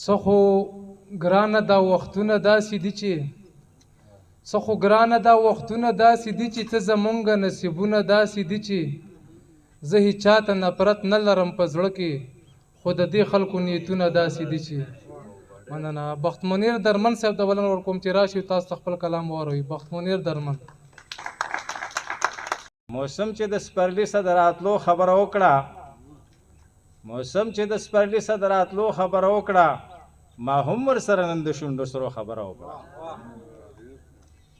څه خو ګرانه دا وختونه داسې دي چې څه خو ګرانه دا وختونه داسې دي چې ته زمونږ نصیبونه داسې دي چې زه هیچا ته نفرت نه لرم په زړه کې خو د دې خلکو نیتونه داسې دي چې مننه. بخت منیر درمن صاحب د بلنه ورکوم چې راشي تاسو خپل کلام واوروي. بخت منیر درمن. موسم چې د سپرلي سره د راتلو خبره وکړه موسم چې د سپرلي سره د راتلو خبره وکړه ما هم ورسره نن د شونډو سرو خبره وکړه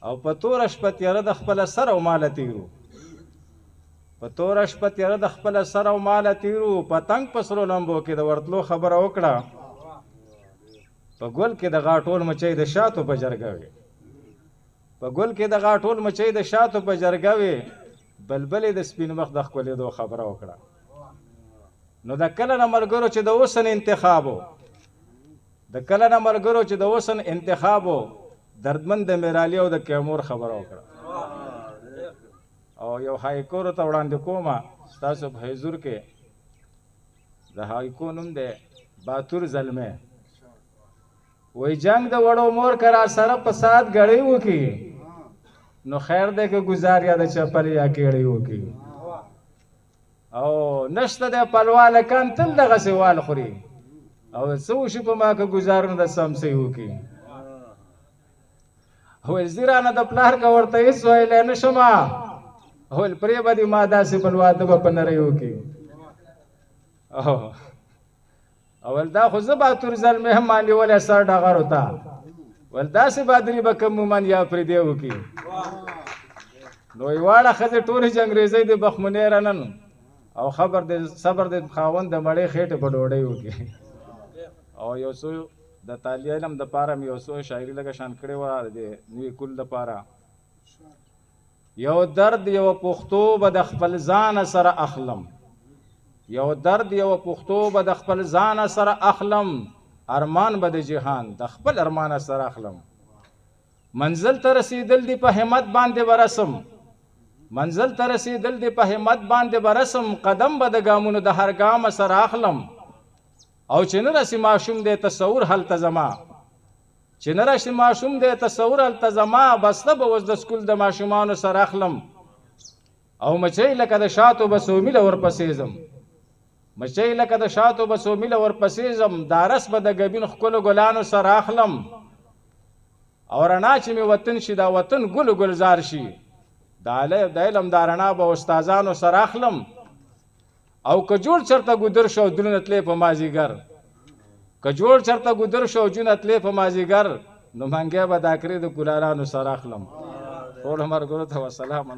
او په توره شپه تیاره د خپله سر او ماله تیرو په توره شپه تیاره د خپله سر او ماله تیرو پتنګ په سرو لمبو کې د ورتلو خبره وکړه په ګل کې د غاټول مچۍ د شاتو په جرګه وي په ګل کې د غاټول مچۍ د شاتو په جرګه وي بلبلې د سپین مخ د ښکلېدو خبره وکړه. نو د کله نه ملګرو چې د اوسن انتخابو د کله نه ملګرو چې د اوسن انتخابو دردمن د میرالي او د کیمور خبره وکړه او یو هایکورو ته وړاندې کومه ستاسو په حضور کې د هایکو نوم دی باتور زلمه وی جنگ د وړو مور کرا سره په سات غړی وکي نو خیر دی که گزار یا د چپل یا کیړی وکي او نشته د پلواله کان تل دغه سوال خوري او څه وشي په ما که گزار نه د سمسي وکي هو زیرانه د پلار کا ورته هیڅ ویلی نه شمه هول پرې به دې ما داسې بل واده به په نری وکي اول دا خو زه باتور زلمې هم ما نیولی سر ډغرو ته ول داسې بادري به کوم مومن یا پرېدې وکي نو یواړه ښځې ټولې چې انګریزۍ د بخمنیره نن او خبر د صبر د خاوند د مړې خېټې په ډوډۍ وکي او یو څو د طالع علم دپاره مې یو څو شاعري لږه شان کړې وه د نوي کل دپاره یو درد یو پښتو به د خپل ځانه سره اخلم یو درد یو پښتو به د خپل ځانه سره اخلم ارمان به د جهان د خپل ارمانه سره اخلم منزل ته رسیدل دی په همت باندې برسم منزل ته رسیدل دی په همت باندې برسم قدم به د ګامونو د هر ګامه سره اخلم او چې نه رسي ماشوم دی تصور هلته زما چې نه رسي ماشوم دی تصور هلته زما بسته به اوس د سکول د ماشومانو سره اخلم او مچۍ لکه د شاتو به څو میله ورپسې ځم مچۍ لکه د شاتو به څو میله ورپسې ځم دا رس به د ګبین ښکلو ګلانو سره اخلم او رڼا چې مې وطن شي دا وطن ګل ګلزار شي د علم دا رڼا به استادانو سره اخلم او که جوړ چرته ګودر شو دلونه تلې په مازیګر که جوړ چرته ګودر شو جونه تلې په مازیګر نو منګی به دا کړې د کولارانو سره اخلم ټولو ملګرو ته وسلام